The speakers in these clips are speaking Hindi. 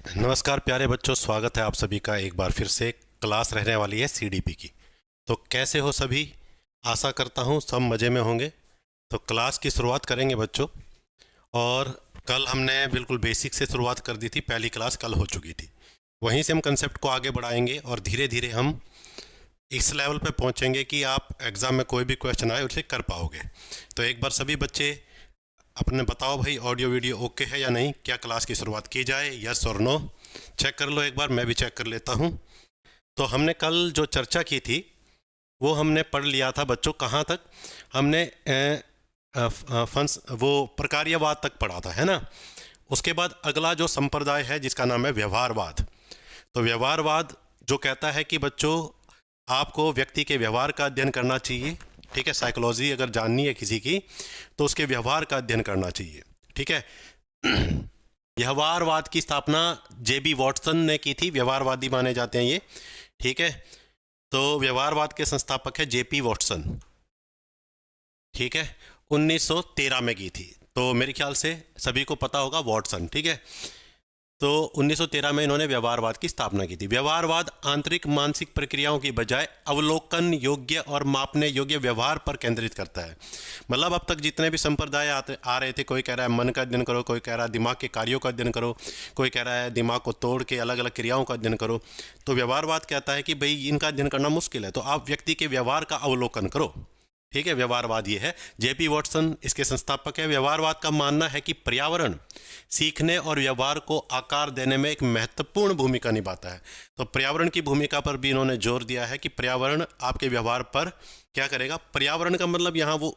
नमस्कार प्यारे बच्चों, स्वागत है आप सभी का एक बार फिर से। क्लास रहने वाली है सीडीपी की। तो कैसे हो सभी? आशा करता हूँ सब मज़े में होंगे। तो क्लास की शुरुआत करेंगे बच्चों। और कल हमने बिल्कुल बेसिक से शुरुआत कर दी थी, पहली क्लास कल हो चुकी थी। वहीं से हम कंसेप्ट को आगे बढ़ाएंगे और धीरे धीरे हम इस लेवल पे पहुँचेंगे कि आप एग्ज़ाम में कोई भी क्वेश्चन आए उसे कर पाओगे। तो एक बार सभी बच्चे अपने बताओ भाई, ऑडियो वीडियो ओके है या नहीं? क्या क्लास की शुरुआत की जाए? यस और नो चेक कर लो एक बार, मैं भी चेक कर लेता हूँ। तो हमने कल जो चर्चा की थी वो हमने पढ़ लिया था बच्चों। कहाँ तक हमने फंस वो प्रकार्यवाद तक पढ़ा था, है ना। उसके बाद अगला जो संप्रदाय है जिसका नाम है व्यवहारवाद। तो व्यवहारवाद जो कहता है कि बच्चों आपको व्यक्ति के व्यवहार का अध्ययन करना चाहिए। ठीक है, साइकोलॉजी अगर जाननी है किसी की तो उसके व्यवहार का अध्ययन करना चाहिए। ठीक है। व्यवहारवाद की स्थापना जेबी वॉटसन ने की थी। व्यवहारवादी माने जाते हैं ये। ठीक है। तो व्यवहारवाद के संस्थापक है जेपी वॉटसन। ठीक है। 1913 में की थी। तो मेरे ख्याल से सभी को पता होगा वॉटसन। ठीक है। तो 1913 में इन्होंने व्यवहारवाद की स्थापना की थी। व्यवहारवाद आंतरिक मानसिक प्रक्रियाओं की बजाय अवलोकन योग्य और मापने योग्य व्यवहार पर केंद्रित करता है। मतलब अब तक जितने भी संप्रदाय आ रहे थे, कोई कह रहा है मन का अध्ययन करो, कोई कह रहा है दिमाग के कार्यों का अध्ययन करो, कोई कह रहा है दिमाग को तोड़ के अलग अलग क्रियाओं का अध्ययन करो। तो व्यवहारवाद कहता है कि भाई इनका अध्ययन करना मुश्किल है, तो आप व्यक्ति के व्यवहार का अवलोकन करो। ठीक है, व्यवहारवाद ये है। जेपी वॉटसन इसके संस्थापक है। व्यवहारवाद का मानना है कि पर्यावरण सीखने और व्यवहार को आकार देने में एक महत्वपूर्ण भूमिका निभाता है। तो पर्यावरण की भूमिका पर भी इन्होंने जोर दिया है कि पर्यावरण आपके व्यवहार पर क्या करेगा। पर्यावरण का मतलब यहाँ वो,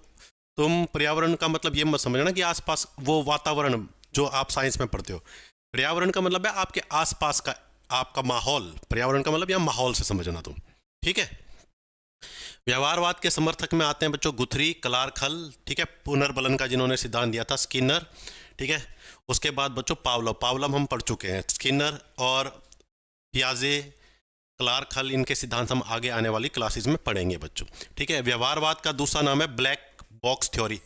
तुम पर्यावरण का मतलब ये मत समझना कि आसपास वो वातावरण जो आप साइंस में पढ़ते हो। पर्यावरण का मतलब है आपके आसपास का आपका माहौल। पर्यावरण का मतलब यहाँ माहौल से समझना तुम। ठीक है। व्यवहारवाद के समर्थक में आते हैं बच्चों गुथरी, क्लार्क, ठीक है, पुनर्बलन का जिन्होंने सिद्धांत दिया था स्किनर। ठीक है। उसके बाद बच्चों पावलम हम पढ़ चुके हैं। स्किनर और पियाजे, क्लार्क, इनके सिद्धांत हम आगे आने वाली क्लासेस में पढ़ेंगे बच्चों। ठीक है। व्यवहारवाद का दूसरा नाम है black box theory.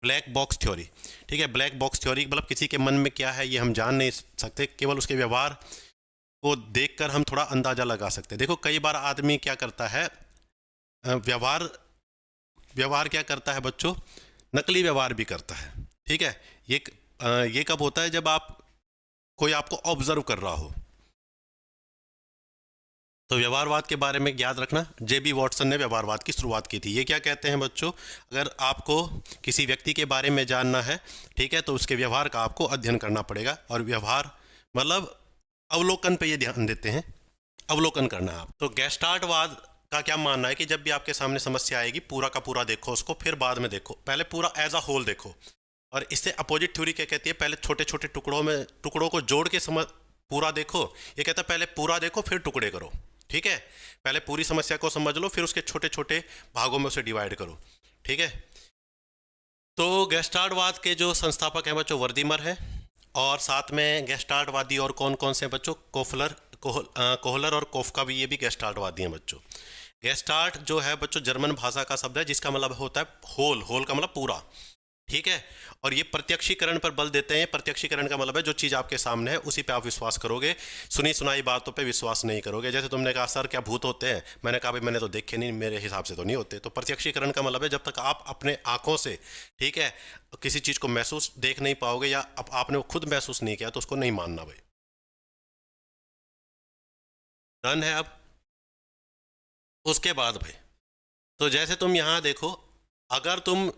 Black box theory. ठीक है। ब्लैक बॉक्स थ्योरी मतलब किसी के मन में क्या है ये हम जान नहीं सकते, केवल उसके व्यवहार को देखकर हम थोड़ा अंदाजा लगा सकते हैं। देखो कई बार आदमी क्या करता है, व्यवहार व्यवहार क्या करता है बच्चों, नकली व्यवहार भी करता है। ठीक है। ये कब होता है, जब आप कोई आपको ऑब्जर्व कर रहा हो। तो व्यवहारवाद के बारे में याद रखना, जेबी वॉटसन ने व्यवहारवाद की शुरुआत की थी। ये क्या कहते हैं बच्चों, अगर आपको किसी व्यक्ति के बारे में जानना है, ठीक है, तो उसके व्यवहार का आपको अध्ययन करना पड़ेगा। और व्यवहार मतलब अवलोकन पे ये ध्यान देते हैं, अवलोकन करना है आप। तो गेस्टाल्टवाद का क्या मानना है कि जब भी आपके सामने समस्या आएगी पूरा का पूरा देखो उसको, फिर बाद में देखो, पहले पूरा एज अ होल देखो। और इससे अपोजिट थ्योरी क्या कहती है, पहले छोटे छोटे टुकड़ों को जोड़ के समझ पूरा देखो। ये कहता है पहले पूरा देखो फिर टुकड़े करो। ठीक है। पहले पूरी समस्या को समझ लो, फिर उसके छोटे छोटे भागों में उसे डिवाइड करो। ठीक है। तो गेस्टाल्टवाद के जो संस्थापक हैं बच्चों वर्दीमर है। और साथ में गेस्टाल्टवादी और कौन कौन से बच्चों, कोहलर और कोफका भी, ये भी गेस्टाल्टवादी हैं बच्चों। गेस्टाल्ट जो है बच्चों जर्मन भाषा का शब्द है जिसका मतलब होता है होल। होल का मतलब पूरा। ठीक है। और ये प्रत्यक्षीकरण पर बल देते हैं। प्रत्यक्षीकरण का मतलब है जो चीज़ आपके सामने है उसी पे आप विश्वास करोगे, सुनी सुनाई बातों पे विश्वास नहीं करोगे। जैसे तुमने कहा सर क्या भूत होते हैं, मैंने कहा भाई मैंने तो देखे नहीं, मेरे हिसाब से तो नहीं होते। तो प्रत्यक्षीकरण का मतलब है जब तक आप अपने आंखों से, ठीक है, किसी चीज़ को महसूस देख नहीं पाओगे या आपने वो खुद महसूस नहीं किया तो उसको नहीं मानना भाई। डन है अब। उसके बाद भाई, तो जैसे तुम यहाँ देखो, अगर तुम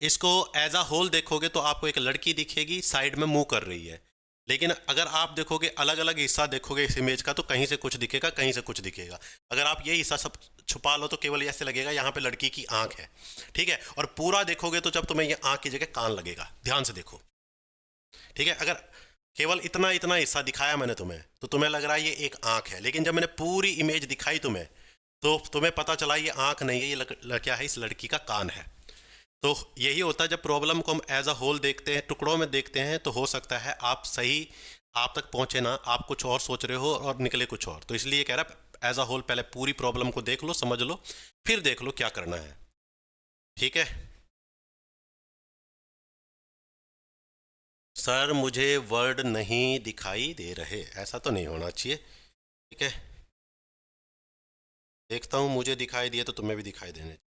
इसको एज अ होल देखोगे तो आपको एक लड़की दिखेगी साइड में मुंह कर रही है। लेकिन अगर आप देखोगे अलग अलग हिस्सा देखोगे इस इमेज का, तो कहीं से कुछ दिखेगा कहीं से कुछ दिखेगा। अगर आप ये हिस्सा सब छुपा लो तो केवल ऐसे लगेगा यहाँ पे लड़की की आंख है। ठीक है। और पूरा देखोगे तो जब तुम्हें ये आंख की जगह कान लगेगा। ध्यान से देखो। ठीक है। अगर केवल इतना इतना हिस्सा दिखाया मैंने तुम्हें तो तुम्हें लग रहा है ये एक आंख है, लेकिन जब मैंने पूरी इमेज दिखाई तुम्हें तो तुम्हें पता चला ये आंख नहीं है, ये क्या है, इस लड़की का कान है। तो यही होता है जब प्रॉब्लम को हम एज अ होल देखते हैं, टुकड़ों में देखते हैं, तो हो सकता है आप सही आप तक पहुंचे ना, आप कुछ और सोच रहे हो और निकले कुछ और। तो इसलिए कह रहा एज अ होल पहले पूरी प्रॉब्लम को देख लो, समझ लो, फिर देख लो क्या करना है। ठीक है। सर मुझे वर्ड नहीं दिखाई दे रहे, ऐसा तो नहीं होना चाहिए। ठीक है, देखता हूँ, मुझे दिखाई दिए तो तुम्हें भी दिखाई देने।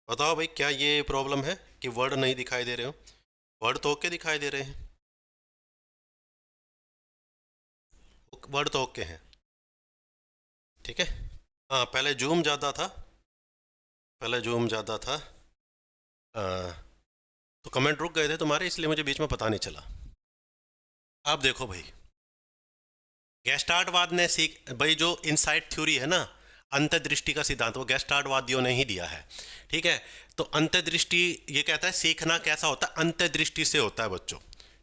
बताओ भाई, क्या ये प्रॉब्लम है कि वर्ड नहीं दिखाई दे रहे हो? वर्ड तो ओके दिखाई दे रहे हैं, वर्ड तो ओके हैं। ठीक है, हाँ पहले जूम ज़्यादा था, पहले जूम ज़्यादा था। तो कमेंट रुक गए थे तुम्हारे, इसलिए मुझे बीच में पता नहीं चला। आप देखो भाई, गेस्टार्टवाद ने सीख भाई, जो इनसाइट थ्योरी है ना, अंतर्दृष्टि का सिद्धांत, वो गेस्टार्टवादियों ने ही दिया है। ठीक है, तो अंतर्दृष्टि ये कहता है सीखना कैसा होता है, अंतर्दृष्टि से होता है बच्चों।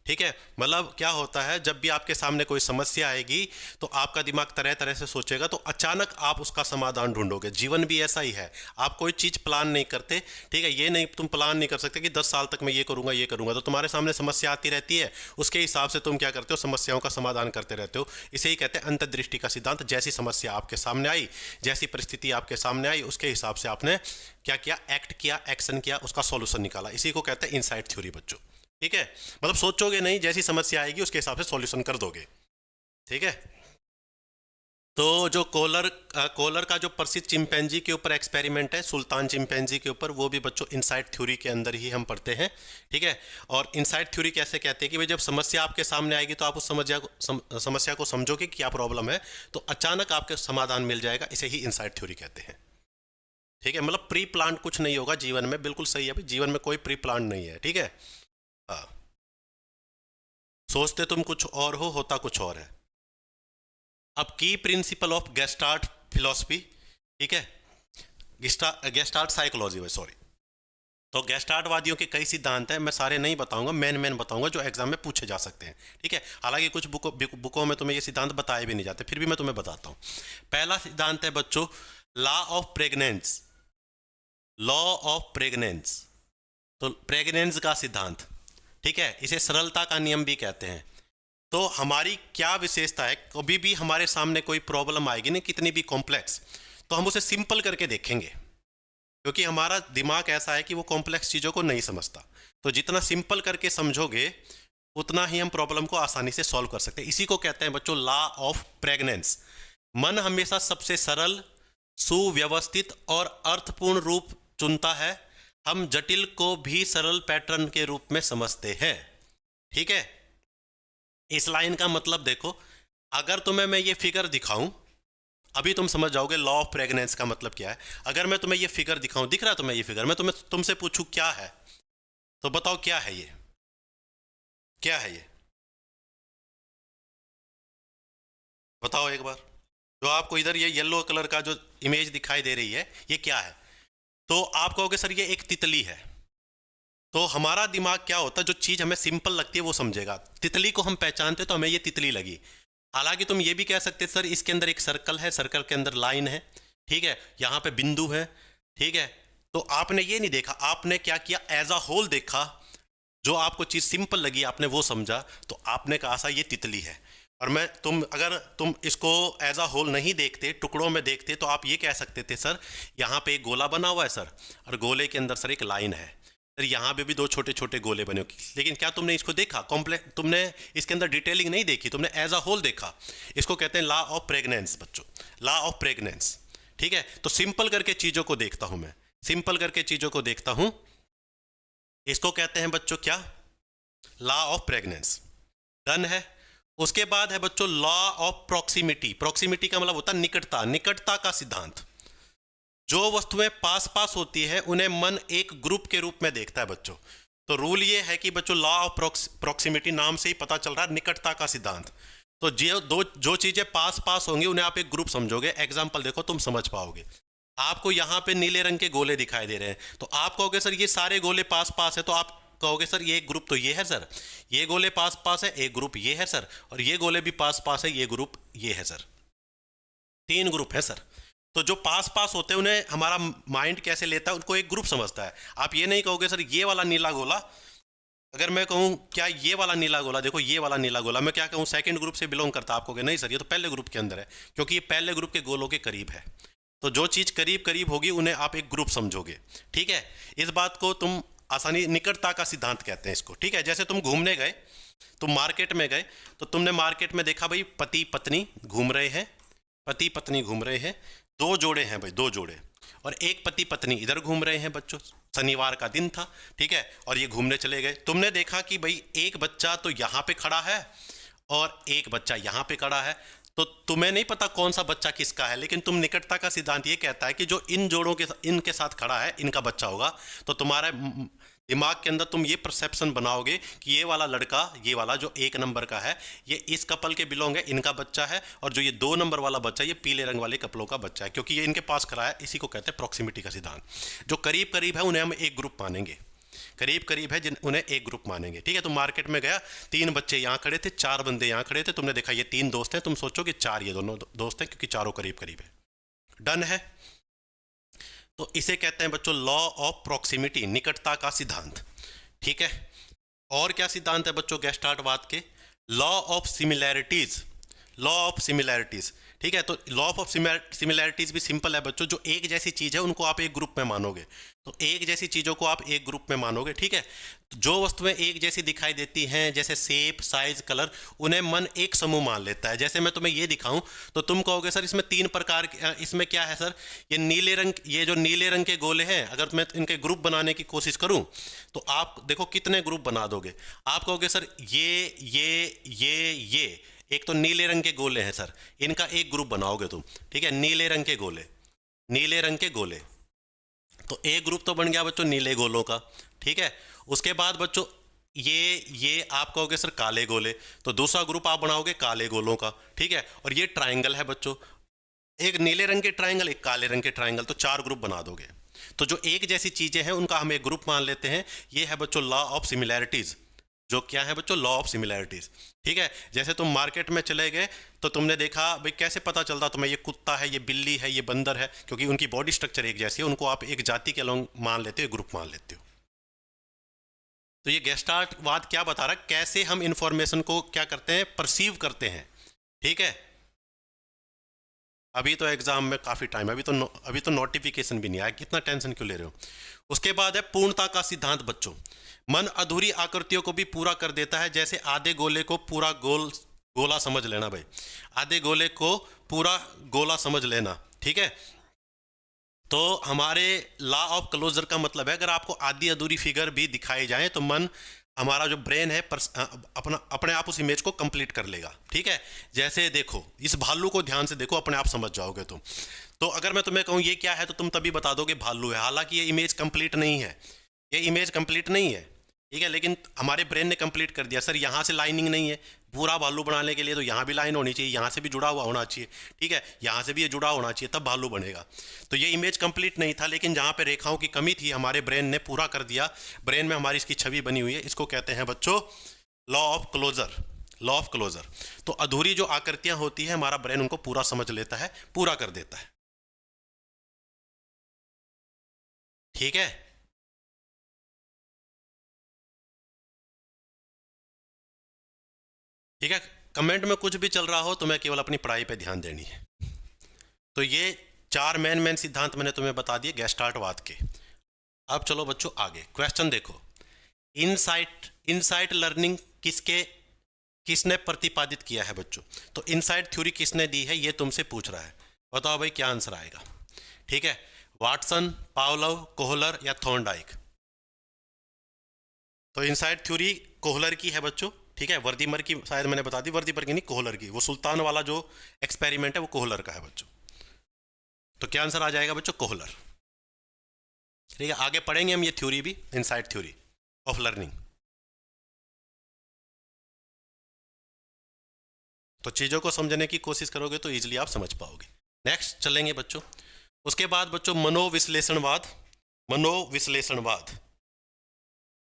ठीक है, मतलब क्या होता है, जब भी आपके सामने कोई समस्या आएगी तो आपका दिमाग तरह तरह से सोचेगा, तो अचानक आप उसका समाधान ढूंढोगे। जीवन भी ऐसा ही है, आप कोई चीज़ प्लान नहीं करते। ठीक है, ये नहीं, तुम प्लान नहीं कर सकते कि 10 साल तक मैं ये करूंगा ये करूंगा, तो तुम्हारे सामने समस्या आती रहती है, उसके हिसाब से तुम क्या करते हो, समस्याओं का समाधान करते रहते हो। इसे ही कहते हैं अंतर्दृष्टि का सिद्धांत। जैसी समस्या आपके सामने आई, जैसी परिस्थिति आपके सामने आई, उसके हिसाब से आपने क्या किया, एक्ट किया, एक्शन किया, उसका सॉल्यूशन निकाला। इसी को कहते हैं इनसाइट थ्योरी बच्चों। ठीक है, मतलब सोचोगे नहीं, जैसी समस्या आएगी उसके हिसाब से सॉल्यूशन कर दोगे। ठीक है, तो जो कोलर का जो प्रसिद्ध चिंपैंजी के ऊपर एक्सपेरिमेंट है, सुल्तान चिंपैंजी के ऊपर, वो भी बच्चों इनसाइट थ्योरी के अंदर ही हम पढ़ते हैं। ठीक है, और इनसाइट थ्योरी कैसे कहते हैं कि भाई जब समस्या आपके सामने आएगी तो आप उस समस्या को समझोगे कि क्या प्रॉब्लम है, तो अचानक आपके समाधान मिल जाएगा। इसे ही इनसाइट थ्योरी कहते हैं। ठीक है, मतलब प्री प्लान कुछ नहीं होगा जीवन में, बिल्कुल सही है भाई, जीवन में कोई प्री प्लान नहीं है। ठीक है, हाँ, सोचते तुम कुछ और हो, होता कुछ और है। अब की प्रिंसिपल ऑफ गेस्टार्ट फिलॉसफी, ठीक है, गेस्टार्ट साइकोलॉजी में, सॉरी। तो गेस्टार्टवादियों के कई सिद्धांत हैं, मैं सारे नहीं बताऊंगा, मेन बताऊंगा जो एग्जाम में पूछे जा सकते हैं। ठीक है, हालांकि कुछ बुकों में तुम्हें ये सिद्धांत बताए भी नहीं जाते, फिर भी मैं तुम्हें बताता हूँ। पहला सिद्धांत है बच्चों, लॉ ऑफ प्रेग्नेंस। लॉ ऑफ प्रेग्नेंस, तो प्रेग्नेंस का सिद्धांत। ठीक है, इसे सरलता का नियम भी कहते हैं। तो हमारी क्या विशेषता है, कभी भी हमारे सामने कोई प्रॉब्लम आएगी ना, कितनी भी कॉम्प्लेक्स, तो हम उसे सिंपल करके देखेंगे, क्योंकि हमारा दिमाग ऐसा है कि वो कॉम्प्लेक्स चीज़ों को नहीं समझता। तो जितना सिंपल करके समझोगे उतना ही हम प्रॉब्लम को आसानी से सॉल्व कर सकते हैं। इसी को कहते हैं बच्चों लॉ ऑफ प्रेग्नेंस। मन हमेशा सबसे सरल, सुव्यवस्थित और अर्थपूर्ण रूप चुनता है। हम जटिल को भी सरल पैटर्न के रूप में समझते हैं। ठीक है, इस लाइन का मतलब देखो, अगर तुम्हें मैं ये फिगर दिखाऊं, अभी तुम समझ जाओगे लॉ ऑफ प्रेग्नेंस का मतलब क्या है। अगर मैं तुम्हें ये फिगर दिखाऊं, दिख रहा है तुम्हें ये फिगर, मैं तुमसे पूछूं क्या है, तो बताओ क्या है ये, क्या है ये, बताओ एक बार। जो आपको इधर ये येलो कलर का जो इमेज दिखाई दे रही है, ये क्या है? तो आप कहोगे सर ये एक तितली है। तो हमारा दिमाग क्या होता है, जो चीज़ हमें सिंपल लगती है वो समझेगा। तितली को हम पहचानते तो हमें ये तितली लगी। हालांकि तुम ये भी कह सकते सर इसके अंदर एक सर्कल है, सर्कल के अंदर लाइन है, ठीक है, यहाँ पे बिंदु है, ठीक है। तो आपने ये नहीं देखा, आपने क्या किया, एज अ होल देखा, जो आपको चीज़ सिंपल लगी आपने वो समझा, तो आपने कहा सा ये तितली है। और अगर तुम इसको एज अ होल नहीं देखते, टुकड़ों में देखते, तो आप ये कह सकते थे सर यहाँ पे एक गोला बना हुआ है सर, और गोले के अंदर सर एक लाइन है सर, यहाँ पे भी दो छोटे छोटे गोले बने हुए। लेकिन क्या तुमने इसको देखा कॉम्प्लेक्स, तुमने इसके अंदर डिटेलिंग नहीं देखी, तुमने एज अ होल देखा। इसको कहते हैं लॉ ऑफ प्रेग्नेंस बच्चों, लॉ ऑफ प्रेग्नेंस। ठीक है, तो सिंपल करके चीज़ों को देखता हूँ मैं, सिंपल करके चीज़ों को देखता हूँ, इसको कहते हैं बच्चों क्या, लॉ ऑफ प्रेग्नेंस। डन है। उसके बाद है बच्चों लॉ ऑफ प्रॉक्सिमिटी। प्रॉक्सिमिटी का मतलब होता है निकटता, निकटता का सिद्धांत। जो वस्तुएं पास पास होती है उन्हें मन एक ग्रुप के रूप में देखता है बच्चों। तो रूल ये है कि बच्चों लॉ ऑफ प्रॉक्सिमिटी नाम से ही पता चल रहा है निकटता का सिद्धांत। तो जो चीजें पास पास होंगी उन्हें आप एक ग्रुप समझोगे। एग्जाम्पल देखो तुम समझ पाओगे। आपको यहाँ पे नीले रंग के गोले दिखाई दे रहे हैं, तो आप कहोगे सर ये सारे गोले पास पास है, तो आप कहोगे सर ये ग्रुप तो ये है सर, ये गोले पास पास है, एक ग्रुप ये है सर, और ये गोले भी पास पास है, ये ग्रुप ये है सर। 3 ग्रुप है सर। तो जो पास पास होते हैं उन्हें हमारा माइंड कैसे लेता है, उनको एक ग्रुप समझता है। आप ये नहीं कहोगे सर ये वाला नीला गोला, अगर मैं कहूँ क्या ये वाला नीला गोला, देखो ये वाला नीला गोला, मैं क्या कहूँ सेकंड ग्रुप से बिलोंग करता है, आप कहोगे नहीं सर ये तो पहले ग्रुप के अंदर है, क्योंकि ये पहले ग्रुप के गोलों के करीब है। तो जो चीज़ करीब करीब होगी उन्हें आप एक ग्रुप समझोगे। ठीक है, इस बात को तुम आसानी, निकटता का सिद्धांत कहते हैं इसको, ठीक है। जैसे तुम घूमने गए, तुम मार्केट में गए, तो तुमने मार्केट में देखा भाई पति पत्नी घूम रहे हैं, पति पत्नी घूम रहे हैं, दो जोड़े हैं भाई, दो जोड़े, और एक पति पत्नी इधर घूम रहे हैं बच्चों, शनिवार का दिन था, ठीक है, और ये घूमने चले गए। तुमने देखा कि भाई एक बच्चा तो यहाँ पे खड़ा है और एक बच्चा यहाँ पे खड़ा है, तो तुम्हें नहीं पता कौन सा बच्चा किसका है, लेकिन तुम निकटता का सिद्धांत ये कहता है कि जो इन जोड़ों के इनके साथ खड़ा है इनका बच्चा होगा। तो तुम्हारे दिमाग के अंदर तुम ये परसेप्शन बनाओगे कि ये वाला लड़का, ये वाला जो 1 नंबर का है, ये इस कपल के बिलोंग है, इनका बच्चा है, और जो ये 2 नंबर वाला बच्चा ये पीले रंग वाले कपलों का बच्चा है, क्योंकि ये इनके पास खड़ा है। इसी को कहते हैं प्रॉक्सिमिटी का सिद्धांत। जो करीब करीब है उन्हें हम एक ग्रुप मानेंगे, करीब करीब है जिन उन्हें एक ग्रुप मानेंगे, ठीक है। तो मार्केट में गया, 3 बच्चे यहाँ खड़े थे, 4 बंदे यहाँ खड़े थे, तुमने देखा ये 3 दोस्त हैं, तुम सोचो कि 4 ये दोनों दोस्त हैं, क्योंकि चारों करीब करीब है। डन है। तो इसे कहते हैं बच्चों लॉ ऑफ प्रॉक्सिमिटी, निकटता का सिद्धांत, ठीक है। और क्या सिद्धांत है बच्चों गेस्टार्टवाद के? Law of similarities, law of similarities, ठीक है। तो लॉ ऑफ सिमिलैरिटीज भी सिंपल है बच्चों, जो एक जैसी चीज है उनको आप एक ग्रुप में मानोगे, तो एक जैसी चीजों को आप एक ग्रुप में मानोगे, ठीक है। तो जो वस्तुएं एक जैसी दिखाई देती हैं, जैसे शेप, साइज, कलर, उन्हें मन एक समूह मान लेता है। जैसे मैं तुम्हें ये दिखाऊं तो तुम कहोगे सर इसमें 3 प्रकार, इसमें क्या है सर, ये नीले रंग, ये जो नीले रंग के गोले हैं, अगर मैं इनके ग्रुप बनाने की कोशिश करूं तो आप देखो कितने ग्रुप बना दोगे। आप कहोगे सर ये एक तो नीले रंग के गोले हैं सर, इनका एक ग्रुप बनाओगे तुम, ठीक है, नीले रंग के गोले, नीले रंग के गोले, तो एक ग्रुप तो बन गया बच्चों नीले गोलों का, ठीक है। उसके बाद बच्चों ये आप कहोगे सर काले गोले, तो दूसरा ग्रुप आप बनाओगे काले गोलों का, ठीक है। और ये ट्राइंगल है बच्चों, एक नीले रंग के ट्राइंगल, एक काले रंग के ट्राइंगल, तो 4 ग्रुप बना दोगे। तो जो एक जैसी चीजें हैं उनका हम एक ग्रुप मान लेते हैं। ये है बच्चों लॉ ऑफ सिमिलैरिटीज। जो क्या है बच्चों? लॉ ऑफ सिमिलैरिटीज, ठीक है। जैसे तुम मार्केट में चले गए तो तुमने देखा भाई कैसे पता चलता तुम्हें ये कुत्ता है, ये बिल्ली है, ये बंदर है, क्योंकि उनकी बॉडी स्ट्रक्चर एक जैसी है, उनको आप एक जाति के अलॉन्ग मान लेते हो, ग्रुप मान लेते हो। तो ये गेस्टाल्टवाद क्या बता रहा है, कैसे हम इंफॉर्मेशन को क्या करते हैं, परसीव करते हैं, ठीक है। अभी तो एग्जाम में काफी टाइम है, अभी तो नोटिफिकेशन भी नहीं आया, कितना टेंशन क्यों ले रहे हो। उसके बाद है पूर्णता का सिद्धांत बच्चों। मन अधूरी आकृतियों को भी पूरा कर देता है, जैसे आधे गोले को पूरा गोला समझ लेना भाई, आधे गोले को पूरा गोला समझ लेना, ठीक है। तो हमारे लॉ ऑफ क्लोजर का मतलब है, अगर आपको आधी अधूरी फिगर भी दिखाई जाए तो मन, हमारा जो ब्रेन है अपने आप उस इमेज को कंप्लीट कर लेगा, ठीक है। जैसे देखो इस भालू को ध्यान से देखो, अपने आप समझ जाओगे तुम। तो अगर मैं तुम्हें कहूँ ये क्या है, तो तुम तभी बता दोगे भालू है, हालांकि ये इमेज कंप्लीट नहीं है, ये इमेज कंप्लीट नहीं है, ठीक है। लेकिन हमारे ब्रेन ने कंप्लीट कर दिया, सर यहाँ से लाइनिंग नहीं है, पूरा भालू बनाने के लिए तो यहाँ भी लाइन होनी चाहिए, यहाँ से भी जुड़ा हुआ होना चाहिए, ठीक है, यहाँ से भी ये जुड़ा होना चाहिए, तब भालू बनेगा। तो ये इमेज कंप्लीट नहीं था, लेकिन जहाँ पे रेखाओं की कमी थी हमारे ब्रेन ने पूरा कर दिया। ब्रेन में हमारी इसकी छवि बनी हुई है, इसको कहते हैं बच्चों law of closure, law of closure. तो अधूरी जो आकृतियां होती है हमारा ब्रेन उनको पूरा समझ लेता है, पूरा कर देता है, ठीक है। ठीक है, कमेंट में कुछ भी चल रहा हो, तुम्हें केवल अपनी पढ़ाई पे ध्यान देनी है। तो ये 4 मेन सिद्धांत मैंने तुम्हें बता दिए गेस्टाल्टवाद के। अब चलो बच्चों आगे, क्वेश्चन देखो, इनसाइट लर्निंग किसने प्रतिपादित किया है बच्चों? तो इनसाइट थ्योरी किसने दी है, ये तुमसे पूछ रहा है, बताओ भाई क्या आंसर आएगा, ठीक है। वाटसन, पावलोव, कोहलर या थॉर्नडाइक? तो इनसाइट थ्योरी कोहलर की है बच्चों, ठीक है। वर्दीमर की शायद मैंने बता दी, वर्दीमर की नहीं, कोहलर की, वो सुल्तान वाला जो एक्सपेरिमेंट है वो कोहलर का है बच्चों। तो क्या आंसर आ जाएगा बच्चों? कोहलर, ठीक है। आगे पढ़ेंगे हम ये थ्योरी भी, इनसाइट थ्योरी ऑफ लर्निंग। तो चीजों को समझने की कोशिश करोगे तो इजीली आप समझ पाओगे। नेक्स्ट चलेंगे बच्चों, उसके बाद बच्चों मनोविश्लेषणवाद। मनोविश्लेषणवाद,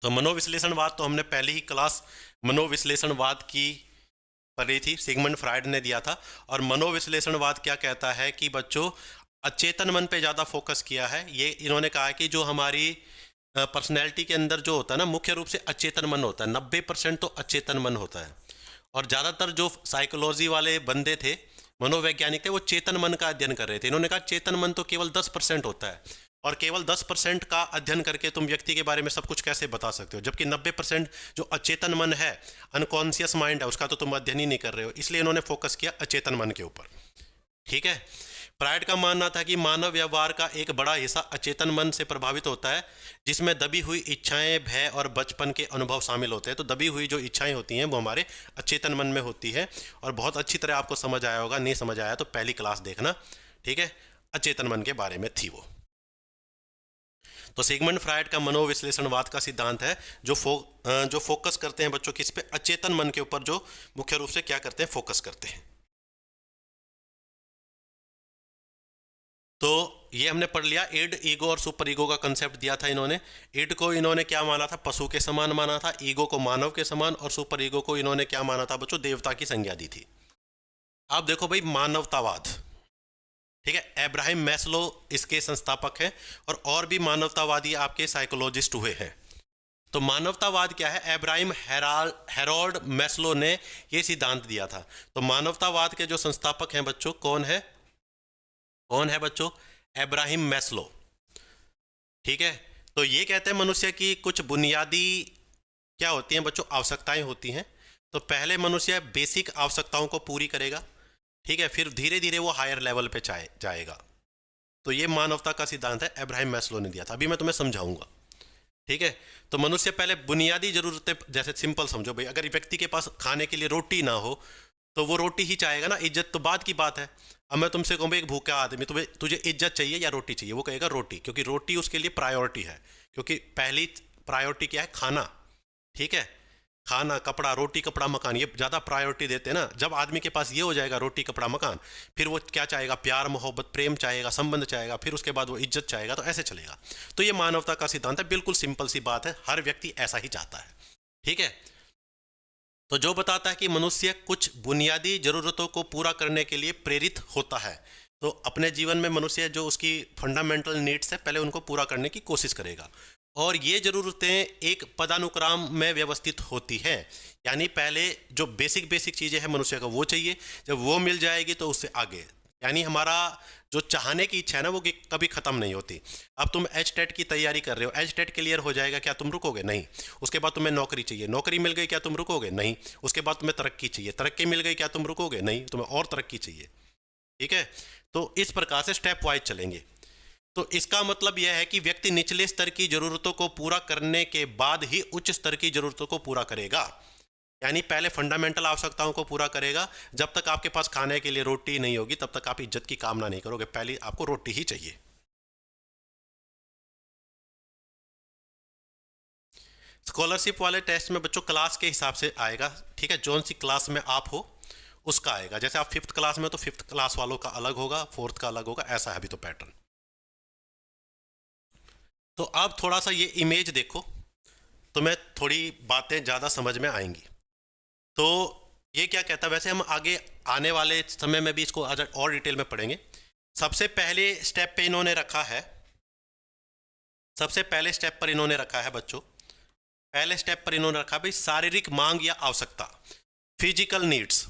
तो मनोविश्लेषणवाद तो हमने पहले ही क्लास मनोविश्लेषणवाद की पढ़ी थी, सिगमंड फ्राइड ने दिया था। और मनोविश्लेषणवाद क्या कहता है कि बच्चों अचेतन मन पे ज़्यादा फोकस किया है। ये इन्होंने कहा है कि जो हमारी पर्सनैलिटी के अंदर जो होता है ना, मुख्य रूप से अचेतन मन होता है, 90% तो अचेतन मन होता है। और ज़्यादातर जो साइकोलॉजी वाले बंदे थे, मनोवैज्ञानिक थे, वो चेतन मन का अध्ययन कर रहे थे। इन्होंने कहा चेतन मन तो केवल 10% होता है और केवल 10% का अध्ययन करके तुम व्यक्ति के बारे में सब कुछ कैसे बता सकते हो, जबकि 90% जो अचेतन मन है, अनकॉन्शियस माइंड है, उसका तो तुम अध्ययन ही नहीं कर रहे हो। इसलिए इन्होंने फोकस किया अचेतन मन के ऊपर। ठीक है। फ्रायड का मानना था कि मानव व्यवहार का एक बड़ा हिस्सा अचेतन मन से प्रभावित होता है, जिसमें दबी हुई इच्छाएं, भय और बचपन के अनुभव शामिल होते हैं। तो दबी हुई जो इच्छाएं होती हैं वो हमारे अचेतन मन में होती है, और बहुत अच्छी तरह आपको समझ आया होगा। नहीं समझ आया तो पहली क्लास देखना। ठीक है, अचेतन मन के बारे में थी वो। तो सिगमंड फ्रायड का मनोविश्लेषणवाद का सिद्धांत है जो फोकस करते हैं बच्चों किस पे, अचेतन मन के ऊपर, जो मुख्य रूप से क्या करते हैं, फोकस करते हैं। तो ये हमने पढ़ लिया। इड, ईगो और सुपर ईगो का कंसेप्ट दिया था इन्होंने। इड को इन्होंने क्या माना था, पशु के समान माना था। ईगो को मानव के समान, और सुपर ईगो को इन्होंने क्या माना था बच्चों, देवता की संज्ञा दी थी। आप देखो भाई, मानवतावाद, ठीक है, अब्राहम मैस्लो इसके संस्थापक हैं, और भी मानवतावादी आपके साइकोलॉजिस्ट हुए हैं। तो मानवतावाद क्या है, अब्राहम हेरोल्ड मैस्लो ने ये सिद्धांत दिया था। तो मानवतावाद के जो संस्थापक हैं बच्चों, कौन है बच्चों, अब्राहम मैस्लो। ठीक है। तो ये कहते हैं मनुष्य की कुछ बुनियादी क्या होती हैं बच्चों, आवश्यकताएं होती हैं। तो पहले मनुष्य बेसिक आवश्यकताओं को पूरी करेगा, ठीक है, फिर धीरे धीरे वो हायर लेवल पे जाएगा। तो ये मानवता का सिद्धांत है, अब्राहम मैस्लो ने दिया था। अभी मैं तुम्हें समझाऊंगा। ठीक है। तो मनुष्य पहले बुनियादी जरूरतें, जैसे सिंपल समझो भाई, अगर व्यक्ति के पास खाने के लिए रोटी ना हो तो वो रोटी ही चाहेगा ना, इज्जत तो बाद की बात है। अब मैं तुमसे कहूँ एक भूखा आदमी, तुझे इज्जत चाहिए या रोटी चाहिए, वो कहेगा रोटी, क्योंकि रोटी उसके लिए प्रायोरिटी है। क्योंकि पहली प्रायोरिटी क्या है, खाना। ठीक है, खाना, कपड़ा, रोटी, कपड़ा, मकान, ये ज़्यादा प्रायोरिटी देते हैं ना। जब आदमी के पास ये हो जाएगा, रोटी, कपड़ा, मकान, फिर वो क्या चाहेगा, प्यार, मोहब्बत, प्रेम चाहेगा, संबंध चाहेगा, फिर उसके बाद वो इज्जत चाहेगा। तो ऐसे चलेगा। तो ये मानवता का सिद्धांत है, बिल्कुल सिंपल सी बात है, हर व्यक्ति ऐसा ही चाहता है। ठीक है। तो जो बताता है कि मनुष्य कुछ बुनियादी जरूरतों को पूरा करने के लिए प्रेरित होता है। तो अपने जीवन में मनुष्य जो उसकी फंडामेंटल नीड्स है, पहले उनको पूरा करने की कोशिश करेगा, और ये ज़रूरतें एक पदानुक्रम में व्यवस्थित होती है। यानी पहले जो बेसिक चीज़ें हैं मनुष्य का, वो चाहिए। जब वो मिल जाएगी तो उससे आगे, यानी हमारा जो चाहने की इच्छा है ना, वो कभी ख़त्म नहीं होती। अब तुम एचटेट की तैयारी कर रहे हो, एचटेट क्लियर हो जाएगा, क्या तुम रुकोगे? नहीं। उसके बाद तुम्हें नौकरी चाहिए, नौकरी मिल गई, क्या तुम रुकोगे? नहीं। उसके बाद तुम्हें तरक्की चाहिए, तरक्की मिल गई, क्या तुम रुकोगे? नहीं, तुम्हें और तरक्की चाहिए। ठीक है। तो इस प्रकार से स्टेप वाइज चलेंगे। तो इसका मतलब यह है कि व्यक्ति निचले स्तर की जरूरतों को पूरा करने के बाद ही उच्च स्तर की जरूरतों को पूरा करेगा। यानी पहले फंडामेंटल आवश्यकताओं को पूरा करेगा। जब तक आपके पास खाने के लिए रोटी नहीं होगी, तब तक आप इज्जत की कामना नहीं करोगे। पहले आपको रोटी ही चाहिए। स्कॉलरशिप वाले टेस्ट में बच्चों क्लास के हिसाब से आएगा। ठीक है, जौन सी क्लास में आप हो उसका आएगा। जैसे आप 5th क्लास में हो तो 5th क्लास वालों का अलग होगा, 4th का अलग होगा, ऐसा है अभी तो पैटर्न। तो अब थोड़ा सा ये इमेज देखो, तो मैं थोड़ी बातें ज़्यादा समझ में आएंगी। तो ये क्या कहता है, वैसे हम आगे आने वाले समय में भी इसको और डिटेल में पढ़ेंगे। सबसे पहले स्टेप पे इन्होंने रखा है, सबसे पहले स्टेप पर इन्होंने रखा है बच्चों, पहले स्टेप पर इन्होंने रखा भाई शारीरिक मांग या आवश्यकता, फिजिकल नीड्स,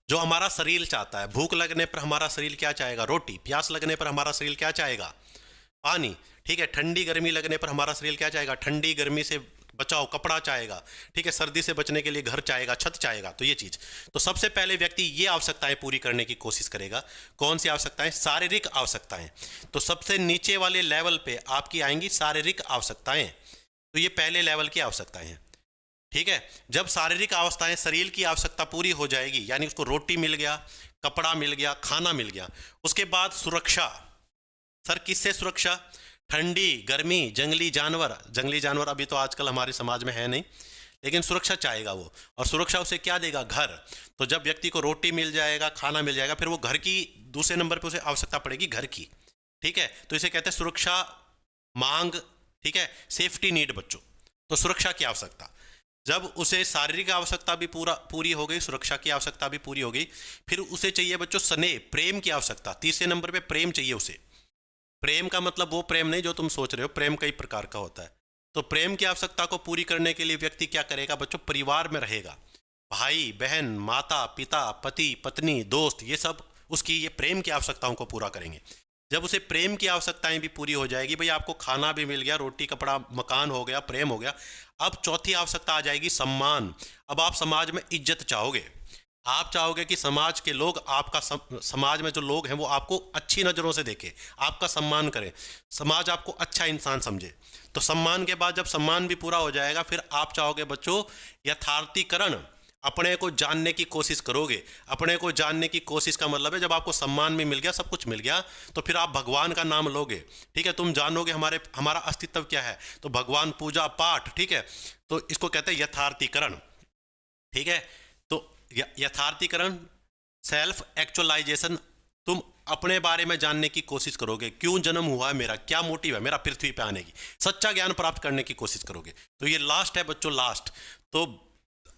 जो हमारा शरीर चाहता है। भूख लगने पर हमारा शरीर क्या चाहेगा? रोटी। प्यास लगने पर हमारा शरीर क्या चाहेगा? पानी। ठीक है, ठंडी गर्मी लगने पर हमारा शरीर क्या चाहेगा? ठंडी गर्मी से बचाओ, कपड़ा चाहेगा। ठीक है, सर्दी से बचने के लिए घर चाहेगा, छत चाहेगा। तो ये चीज, तो सबसे पहले व्यक्ति ये आवश्यकताएं पूरी करने की कोशिश करेगा। कौन सी आवश्यकताएं? शारीरिक आवश्यकताएं। तो सबसे नीचे वाले लेवल पे आपकी आएंगी शारीरिक आवश्यकताएं। तो ये पहले लेवल की आवश्यकताएं हैं। ठीक है, जब शारीरिक अवस्थाएं, शरीर की आवश्यकता पूरी हो जाएगी, यानी उसको रोटी मिल गया, कपड़ा मिल गया, खाना मिल गया, उसके बाद सुरक्षा। सर किससे सुरक्षा? ठंडी, गर्मी, जंगली जानवर अभी तो आजकल हमारे समाज में है नहीं, लेकिन सुरक्षा चाहेगा वो। और सुरक्षा उसे क्या देगा? घर। तो जब व्यक्ति को रोटी मिल जाएगा, खाना मिल जाएगा, फिर वो घर की दूसरे नंबर पे उसे आवश्यकता पड़ेगी घर की। ठीक है, तो इसे कहते हैं सुरक्षा मांग। ठीक है, सेफ्टी नीड बच्चों। तो सुरक्षा की आवश्यकता, जब उसे शारीरिक आवश्यकता भी पूरी हो गई, सुरक्षा की आवश्यकता भी पूरी हो गई, फिर उसे चाहिए बच्चों स्नेह, प्रेम की आवश्यकता। तीसरे नंबर पे प्रेम चाहिए उसे। प्रेम का मतलब वो प्रेम नहीं जो तुम सोच रहे हो, प्रेम कई प्रकार का होता है। तो प्रेम की आवश्यकता को पूरी करने के लिए व्यक्ति क्या करेगा बच्चों? परिवार में रहेगा। भाई बहन, माता पिता, पति पत्नी, दोस्त, ये सब उसकी ये प्रेम की आवश्यकताओं को पूरा करेंगे। जब उसे प्रेम की आवश्यकताएं भी पूरी हो जाएगी, भाई आपको खाना भी मिल गया, रोटी कपड़ा मकान हो गया, प्रेम हो गया, अब चौथी आवश्यकता आ जाएगी सम्मान। अब आप समाज में इज्जत चाहोगे, आप चाहोगे कि समाज के लोग आपका समाज में जो लोग हैं वो आपको अच्छी नज़रों से देखें, आपका सम्मान करें, समाज आपको अच्छा इंसान समझे। तो सम्मान के बाद जब सम्मान भी पूरा हो जाएगा, फिर आप चाहोगे बच्चों यथार्थीकरण, अपने को जानने की कोशिश करोगे। अपने को जानने की कोशिश का मतलब है जब आपको सम्मान भी मिल गया, सब कुछ मिल गया, तो फिर आप भगवान का नाम लोगे। ठीक है, तुम जानोगे हमारा अस्तित्व क्या है, तो भगवान, पूजा पाठ। ठीक है, तो इसको कहते हैं यथार्थीकरण। ठीक है, तो यथार्थीकरण, सेल्फ एक्चुअलाइजेशन, तुम अपने बारे में जानने की कोशिश करोगे, क्यों जन्म हुआ है मेरा, क्या मोटिव है मेरा पृथ्वी पे आने की, सच्चा ज्ञान प्राप्त करने की कोशिश करोगे। तो ये लास्ट है बच्चों, लास्ट। तो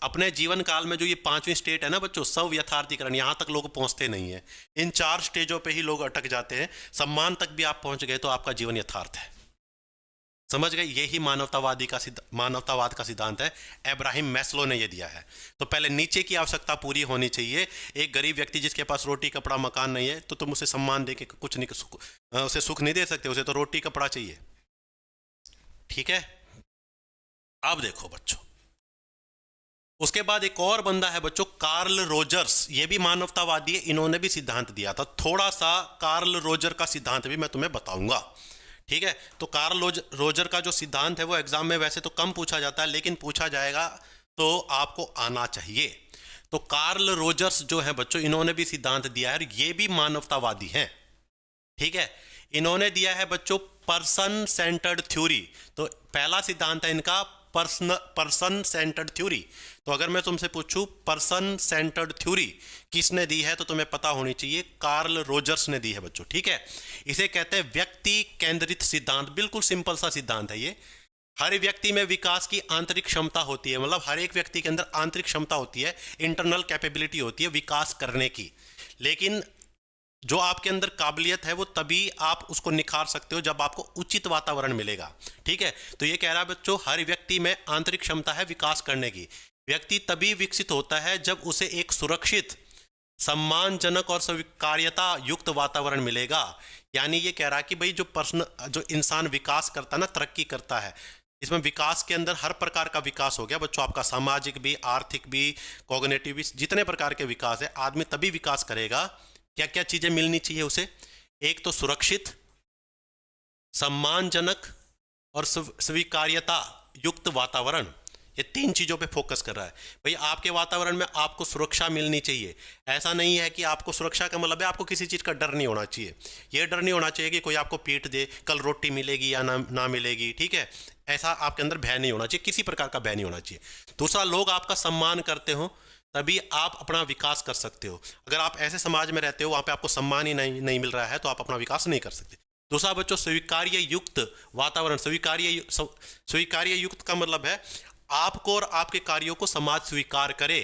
अपने जीवन काल में जो ये 5वीं स्टेट है ना बच्चों, सब यथार्थीकरण, यहाँ तक लोग पहुँचते नहीं है, इन 4 स्टेजों पे ही लोग अटक जाते हैं। सम्मान तक भी आप पहुँच गए तो आपका जीवन यथार्थ है। समझ गए, यही मानवतावाद का सिद्धांत है। अब्राहम मैस्लो ने ये दिया है। तो पहले नीचे की आवश्यकता पूरी होनी चाहिए। एक गरीब व्यक्ति जिसके पास रोटी कपड़ा मकान नहीं है, तो तुम उसे सम्मान दे के कुछ नहीं, उसे सुख नहीं दे सकते, उसे तो रोटी कपड़ा चाहिए। ठीक है, अब देखो बच्चों, उसके बाद एक और बंदा है बच्चों, कार्ल रोजर्स, ये भी मानवतावादी है, इन्होंने भी सिद्धांत दिया था। थोड़ा सा कार्ल रोजर का सिद्धांत भी मैं तुम्हें बताऊंगा। ठीक है, तो कार्ल रोजर का जो सिद्धांत है वो एग्जाम में वैसे तो कम पूछा जाता है, लेकिन पूछा जाएगा तो आपको आना चाहिए। तो कार्ल रोजर्स जो है बच्चों, इन्होंने भी सिद्धांत दिया है और ये भी मानवतावादी हैं। ठीक है, इन्होंने दिया है बच्चों पर्सन सेंटर्ड थ्योरी। तो पहला सिद्धांत है इनका पर्सन सेंटर्ड थ्योरी। तो अगर मैं तुमसे पूछूं पर्सन सेंटर्ड थ्योरी किसने दी है, तो तुम्हें पता होनी चाहिए कार्ल रोजर्स ने दी है बच्चों। ठीक है, इसे कहते हैं व्यक्ति केंद्रित सिद्धांत। बिल्कुल सिंपल सा सिद्धांत है ये। हर व्यक्ति में विकास की आंतरिक क्षमता होती है, मतलब हर एक व्यक्ति के अंदर आंतरिक क्षमता होती है, इंटरनल कैपेबिलिटी होती है विकास करने की। लेकिन जो आपके अंदर काबिलियत है वो तभी आप उसको निखार सकते हो जब आपको उचित वातावरण मिलेगा। ठीक है, तो ये कह रहा है बच्चों, हर व्यक्ति में आंतरिक क्षमता है विकास करने की। व्यक्ति तभी विकसित होता है जब उसे एक सुरक्षित, सम्मानजनक और स्वीकार्यता युक्त वातावरण मिलेगा। यानी ये कह रहा है कि भाई जो इंसान विकास करता है ना, तरक्की करता है, इसमें विकास के अंदर हर प्रकार का विकास हो गया बच्चों, आपका सामाजिक भी, आर्थिक भी, कॉग्निटिव भी, जितने प्रकार के विकास है, आदमी तभी विकास करेगा। क्या क्या चीजें मिलनी चाहिए उसे? एक तो सुरक्षित, सम्मानजनक और स्वीकार्यता युक्त वातावरण। ये 3 चीजों पे फोकस कर रहा है। भाई आपके वातावरण में आपको सुरक्षा मिलनी चाहिए। ऐसा नहीं है कि आपको सुरक्षा का मतलब है आपको किसी चीज का डर नहीं होना चाहिए। ये डर नहीं होना चाहिए कि कोई आपको पीट दे, कल रोटी मिलेगी या ना मिलेगी। ठीक है, ऐसा आपके अंदर भय नहीं होना चाहिए, किसी प्रकार का भय नहीं होना चाहिए। दूसरा, लोग आपका सम्मान करते हो तभी आप अपना विकास कर सकते हो। अगर आप ऐसे समाज में रहते हो वहां पे आपको सम्मान ही नहीं मिल रहा है तो आप अपना विकास नहीं कर सकते। दूसरा बच्चों, स्वीकार्य युक्त वातावरण। स्वीकार्य युक्त का मतलब है आपको और आपके कार्यों को समाज स्वीकार करे।